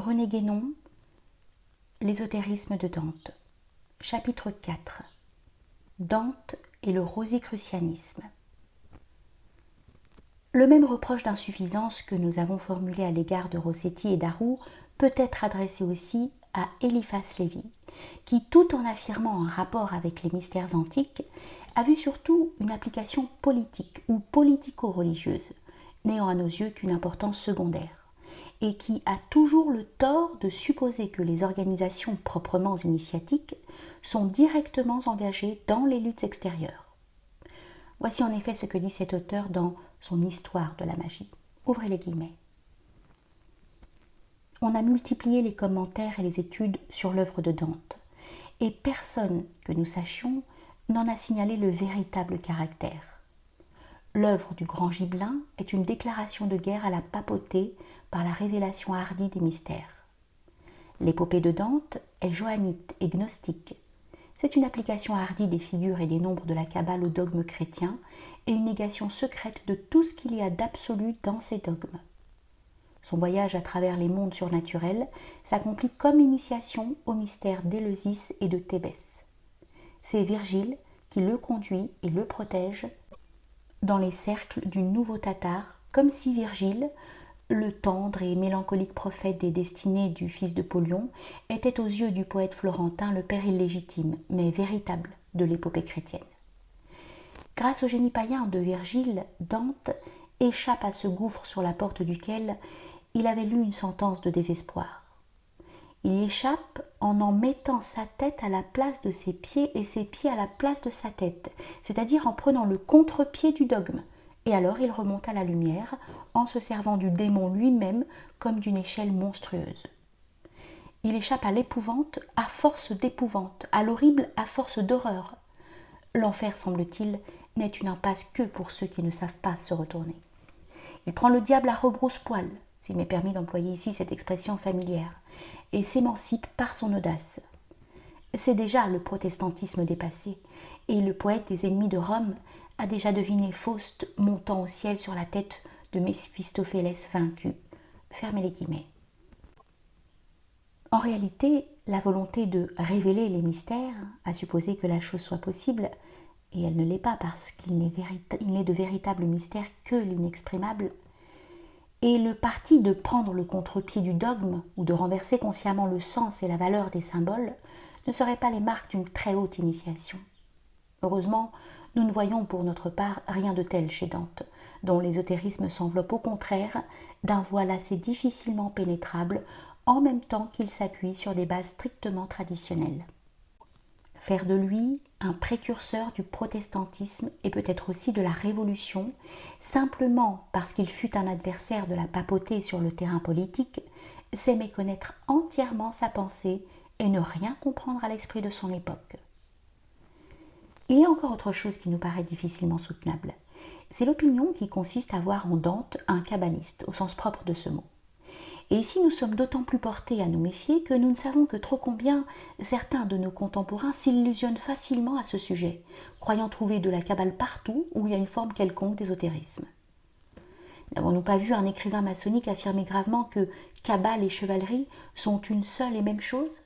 René Guénon, l'ésotérisme de Dante. Chapitre 4. Dante et le rosicrucianisme. Le même reproche d'insuffisance que nous avons formulé à l'égard de Rossetti et Daroux peut être adressé aussi à Eliphas Lévi, qui, tout en affirmant un rapport avec les mystères antiques, a vu surtout une application politique ou politico-religieuse, n'ayant à nos yeux qu'une importance secondaire, et qui a toujours le tort de supposer que les organisations proprement initiatiques sont directement engagées dans les luttes extérieures. Voici en effet ce que dit cet auteur dans son Histoire de la magie. Ouvrez les guillemets. On a multiplié les commentaires et les études sur l'œuvre de Dante, et personne, que nous sachions, n'en a signalé le véritable caractère. L'œuvre du grand Gibelin est une déclaration de guerre à la papauté par la révélation hardie des mystères. L'épopée de Dante est johannite et gnostique. C'est une application hardie des figures et des nombres de la Kabbale au dogme chrétien et une négation secrète de tout ce qu'il y a d'absolu dans ces dogmes. Son voyage à travers les mondes surnaturels s'accomplit comme l'initiation au mystère d'Éleusis et de Thébès. C'est Virgile qui le conduit et le protège dans les cercles du nouveau Tatar, comme si Virgile, le tendre et mélancolique prophète des destinées du fils de Polion, était aux yeux du poète florentin le père illégitime, mais véritable, de l'épopée chrétienne. Grâce au génie païen de Virgile, Dante échappe à ce gouffre sur la porte duquel il avait lu une sentence de désespoir. Il y échappe en mettant sa tête à la place de ses pieds et ses pieds à la place de sa tête, c'est-à-dire en prenant le contre-pied du dogme. Et alors il remonte à la lumière en se servant du démon lui-même comme d'une échelle monstrueuse. Il échappe à l'épouvante à force d'épouvante, à l'horrible à force d'horreur. L'enfer, semble-t-il, n'est une impasse que pour ceux qui ne savent pas se retourner. Il prend le diable à rebrousse-poil, s'il m'est permis d'employer ici cette expression familière, et s'émancipe par son audace. C'est déjà le protestantisme dépassé, et le poète des ennemis de Rome a déjà deviné Faust montant au ciel sur la tête de Méphistophélès vaincu. Fermez les guillemets. En réalité, la volonté de révéler les mystères, à supposer que la chose soit possible, et elle ne l'est pas parce qu'il n'est de véritable mystère que l'inexprimable, et le parti de prendre le contre-pied du dogme ou de renverser consciemment le sens et la valeur des symboles ne seraient pas les marques d'une très haute initiation. Heureusement, nous ne voyons pour notre part rien de tel chez Dante, dont l'ésotérisme s'enveloppe au contraire d'un voile assez difficilement pénétrable en même temps qu'il s'appuie sur des bases strictement traditionnelles. Faire de lui un précurseur du protestantisme et peut-être aussi de la Révolution, simplement parce qu'il fut un adversaire de la papauté sur le terrain politique, c'est méconnaître entièrement sa pensée et ne rien comprendre à l'esprit de son époque. Il y a encore autre chose qui nous paraît difficilement soutenable. C'est l'opinion qui consiste à voir en Dante un kabbaliste, au sens propre de ce mot. Et ici nous sommes d'autant plus portés à nous méfier que nous ne savons que trop combien certains de nos contemporains s'illusionnent facilement à ce sujet, croyant trouver de la Kabbale partout où il y a une forme quelconque d'ésotérisme. N'avons-nous pas vu un écrivain maçonnique affirmer gravement que Kabbale et chevalerie sont une seule et même chose,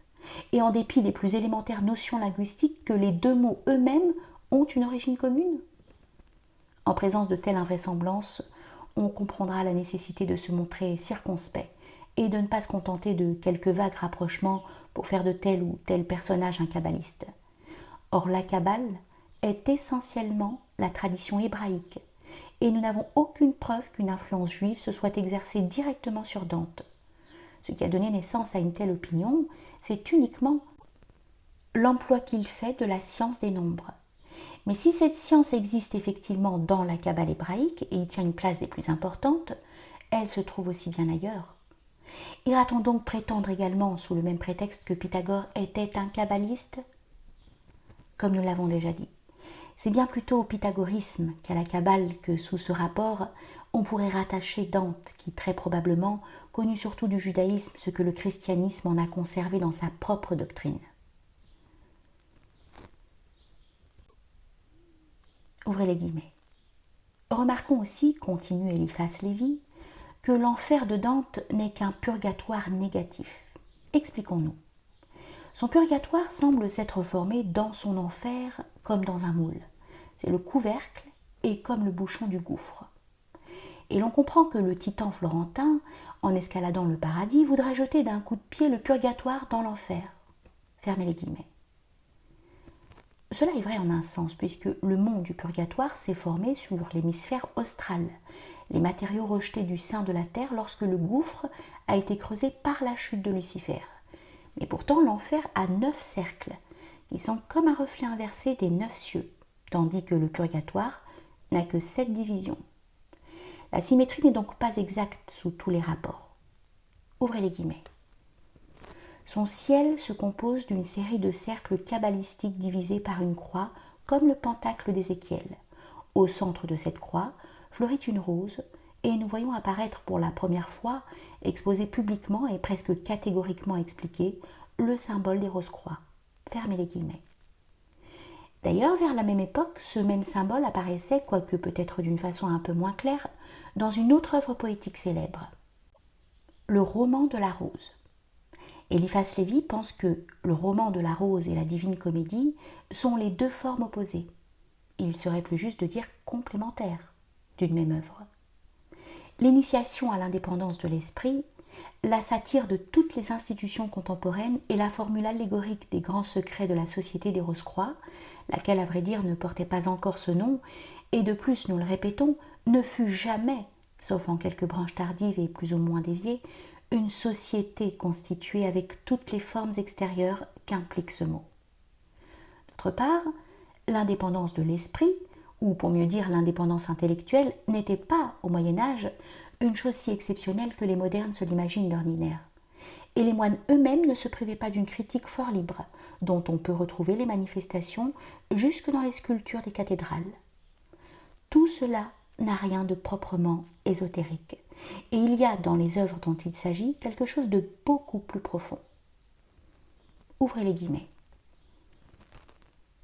et en dépit des plus élémentaires notions linguistiques que les deux mots eux-mêmes ont une origine commune? En présence de telles invraisemblances, on comprendra la nécessité de se montrer circonspect et de ne pas se contenter de quelques vagues rapprochements pour faire de tel ou tel personnage un kabbaliste. Or la Kabbale est essentiellement la tradition hébraïque, et nous n'avons aucune preuve qu'une influence juive se soit exercée directement sur Dante. Ce qui a donné naissance à une telle opinion, c'est uniquement l'emploi qu'il fait de la science des nombres. Mais si cette science existe effectivement dans la Kabbale hébraïque et y tient une place des plus importantes, elle se trouve aussi bien ailleurs. Ira-t-on donc prétendre également, sous le même prétexte, que Pythagore était un kabbaliste? Comme nous l'avons déjà dit, c'est bien plutôt au pythagorisme qu'à la Kabbale que, sous ce rapport, on pourrait rattacher Dante, qui très probablement connut surtout du judaïsme ce que le christianisme en a conservé dans sa propre doctrine. Ouvrez les guillemets. Remarquons aussi, continue Eliphas Lévi, que l'enfer de Dante n'est qu'un purgatoire négatif. Expliquons-nous. Son purgatoire semble s'être formé dans son enfer comme dans un moule. C'est le couvercle et comme le bouchon du gouffre. Et l'on comprend que le titan florentin, en escaladant le paradis, voudrait jeter d'un coup de pied le purgatoire dans l'enfer. Fermez les guillemets. Cela est vrai en un sens, puisque le mont du purgatoire s'est formé sur l'hémisphère austral, les matériaux rejetés du sein de la terre lorsque le gouffre a été creusé par la chute de Lucifer. Mais pourtant, l'enfer a 9 cercles, qui sont comme un reflet inversé des 9 cieux, tandis que le purgatoire n'a que 7 divisions. La symétrie n'est donc pas exacte sous tous les rapports. Ouvrez les guillemets. Son ciel se compose d'une série de cercles cabalistiques divisés par une croix, comme le pentacle d'Ézéchiel. Au centre de cette croix fleurit une rose, et nous voyons apparaître pour la première fois, exposé publiquement et presque catégoriquement expliqué, le symbole des rose-croix. Fermez les guillemets. D'ailleurs, vers la même époque, ce même symbole apparaissait, quoique peut-être d'une façon un peu moins claire, dans une autre œuvre poétique célèbre, le roman de la rose. Eliphas Lévi pense que le roman de la rose et la divine comédie sont les deux formes opposées. Il serait plus juste de dire complémentaires d'une même œuvre. L'initiation à l'indépendance de l'esprit, la satire de toutes les institutions contemporaines et la formule allégorique des grands secrets de la société des Rose-Croix, laquelle à vrai dire ne portait pas encore ce nom, et de plus, nous le répétons, ne fut jamais, sauf en quelques branches tardives et plus ou moins déviées, une société constituée avec toutes les formes extérieures qu'implique ce mot. D'autre part, l'indépendance de l'esprit, ou pour mieux dire l'indépendance intellectuelle, n'était pas, au Moyen-Âge, une chose si exceptionnelle que les modernes se l'imaginent d'ordinaire. Et les moines eux-mêmes ne se privaient pas d'une critique fort libre, dont on peut retrouver les manifestations jusque dans les sculptures des cathédrales. Tout cela n'a rien de proprement ésotérique, et il y a dans les œuvres dont il s'agit quelque chose de beaucoup plus profond. Ouvrez les guillemets.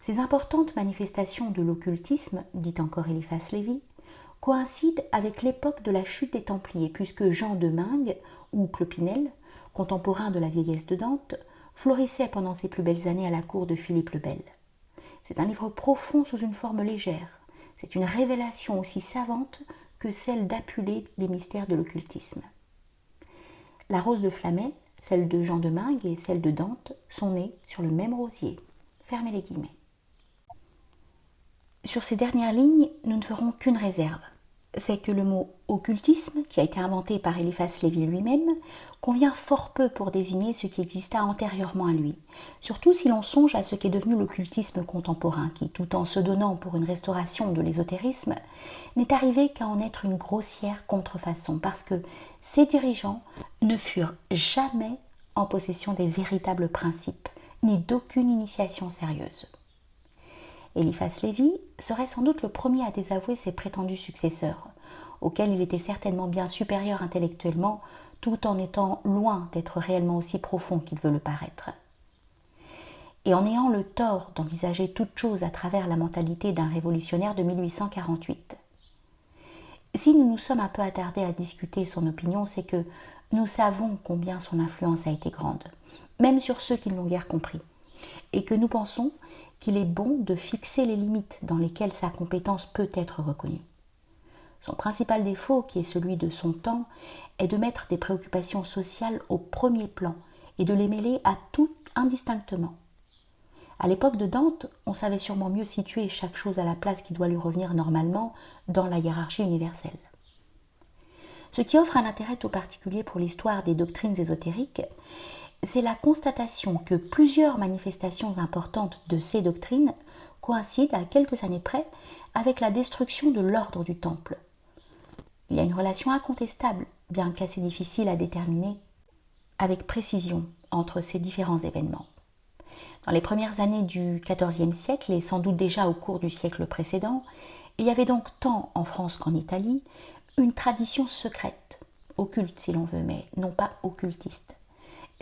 Ces importantes manifestations de l'occultisme, dit encore Eliphas Lévi, coïncident avec l'époque de la chute des Templiers, puisque Jean de Meung, ou Clopinel, contemporain de la vieillesse de Dante, florissait pendant ses plus belles années à la cour de Philippe le Bel. C'est un livre profond sous une forme légère. C'est une révélation aussi savante que celle d'Apulée des mystères de l'occultisme. La rose de Flamel, celle de Jean de Meung et celle de Dante sont nées sur le même rosier. Fermez les guillemets. Sur ces dernières lignes, nous ne ferons qu'une réserve. C'est que le mot occultisme, qui a été inventé par Eliphas Lévi lui-même, convient fort peu pour désigner ce qui exista antérieurement à lui, surtout si l'on songe à ce qu'est devenu l'occultisme contemporain, qui, tout en se donnant pour une restauration de l'ésotérisme, n'est arrivé qu'à en être une grossière contrefaçon, parce que ses dirigeants ne furent jamais en possession des véritables principes, ni d'aucune initiation sérieuse. Eliphas Lévi serait sans doute le premier à désavouer ses prétendus successeurs, auxquels il était certainement bien supérieur intellectuellement, tout en étant loin d'être réellement aussi profond qu'il veut le paraître. Et en ayant le tort d'envisager toute chose à travers la mentalité d'un révolutionnaire de 1848. Si nous nous sommes un peu attardés à discuter son opinion, c'est que nous savons combien son influence a été grande, même sur ceux qui ne l'ont guère compris, et que nous pensons qu'il est bon de fixer les limites dans lesquelles sa compétence peut être reconnue. Son principal défaut, qui est celui de son temps, est de mettre des préoccupations sociales au premier plan et de les mêler à tout indistinctement. À l'époque de Dante, on savait sûrement mieux situer chaque chose à la place qui doit lui revenir normalement dans la hiérarchie universelle. Ce qui offre un intérêt tout particulier pour l'histoire des doctrines ésotériques, c'est la constatation que plusieurs manifestations importantes de ces doctrines coïncident à quelques années près avec la destruction de l'ordre du Temple. Il y a une relation incontestable, bien qu'assez difficile à déterminer avec précision entre ces différents événements. Dans les premières années du XIVe siècle, et sans doute déjà au cours du siècle précédent, il y avait donc tant en France qu'en Italie une tradition secrète, occulte si l'on veut, mais non pas occultiste.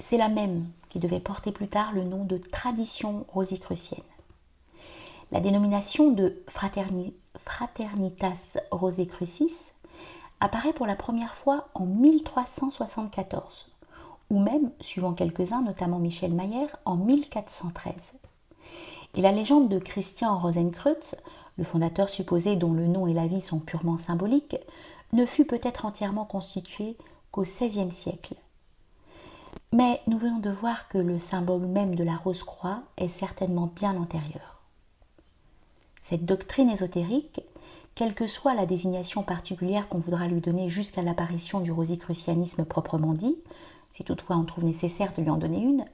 C'est la même qui devait porter plus tard le nom de tradition rosicrucienne. La dénomination de Fraternitas Rosicrucis apparaît pour la première fois en 1374, ou même, suivant quelques-uns, notamment Michel Mayer, en 1413. Et la légende de Christian Rosenkreuz, le fondateur supposé dont le nom et la vie sont purement symboliques, ne fut peut-être entièrement constituée qu'au XVIe siècle. Mais nous venons de voir que le symbole même de la rose-croix est certainement bien antérieur. Cette doctrine ésotérique, quelle que soit la désignation particulière qu'on voudra lui donner jusqu'à l'apparition du rosicrucianisme proprement dit, si toutefois on trouve nécessaire de lui en donner une,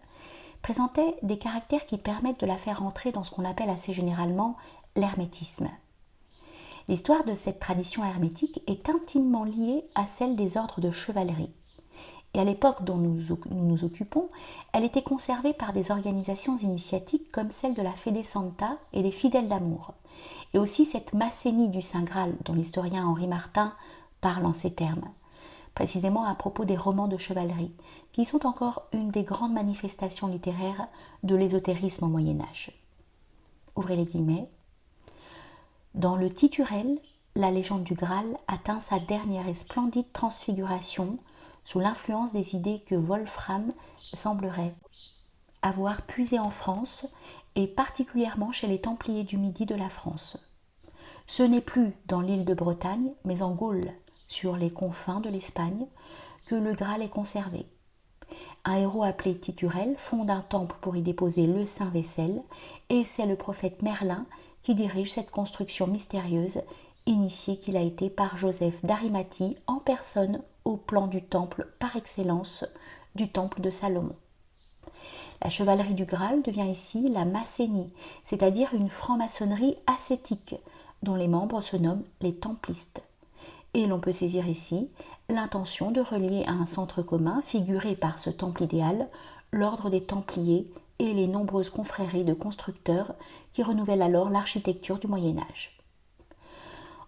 présentait des caractères qui permettent de la faire entrer dans ce qu'on appelle assez généralement l'hermétisme. L'histoire de cette tradition hermétique est intimement liée à celle des ordres de chevalerie. Et à l'époque dont nous nous occupons, elle était conservée par des organisations initiatiques comme celle de la Fede Santa et des Fidèles d'Amour, et aussi cette Massénie du Saint Graal dont l'historien Henri Martin parle en ces termes, précisément à propos des romans de chevalerie, qui sont encore une des grandes manifestations littéraires de l'ésotérisme au Moyen-Âge. Ouvrez les guillemets. Dans le Titurel, la légende du Graal atteint sa dernière et splendide transfiguration sous l'influence des idées que Wolfram semblerait avoir puisées en France et particulièrement chez les Templiers du Midi de la France. Ce n'est plus dans l'île de Bretagne, mais en Gaule, sur les confins de l'Espagne, que le Graal est conservé. Un héros appelé Titurel fonde un temple pour y déposer le saint vaisselle et c'est le prophète Merlin qui dirige cette construction mystérieuse, initiée qu'il a été par Joseph d'Arimathie en personne au plan du temple par excellence, du temple de Salomon. La chevalerie du Graal devient ici la Massénie, c'est-à-dire une franc-maçonnerie ascétique, dont les membres se nomment les Templistes. Et l'on peut saisir ici l'intention de relier à un centre commun figuré par ce temple idéal l'ordre des Templiers et les nombreuses confréries de constructeurs qui renouvellent alors l'architecture du Moyen-Âge.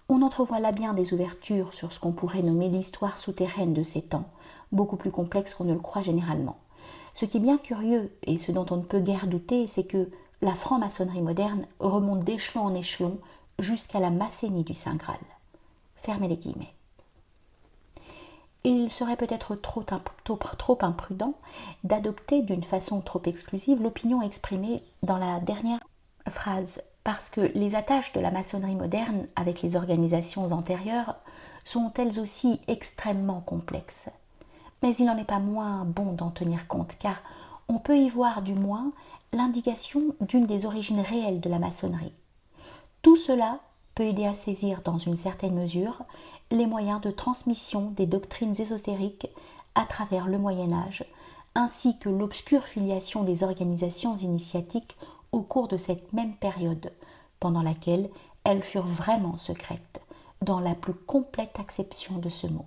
On entrevoit là bien des ouvertures sur ce qu'on pourrait nommer l'histoire souterraine de ces temps, beaucoup plus complexe qu'on ne le croit généralement. Ce qui est bien curieux, et ce dont on ne peut guère douter, c'est que la franc-maçonnerie moderne remonte d'échelon en échelon jusqu'à la Massénie du Saint Graal. Fermez les guillemets. Il serait peut-être trop imprudent d'adopter d'une façon trop exclusive l'opinion exprimée dans la dernière phrase, parce que les attaches de la maçonnerie moderne avec les organisations antérieures sont elles aussi extrêmement complexes. Mais il n'en est pas moins bon d'en tenir compte, car on peut y voir du moins l'indication d'une des origines réelles de la maçonnerie. Tout cela peut aider à saisir dans une certaine mesure les moyens de transmission des doctrines ésotériques à travers le Moyen-Âge, ainsi que l'obscure filiation des organisations initiatiques au cours de cette même période, pendant laquelle elles furent vraiment secrètes, dans la plus complète acception de ce mot.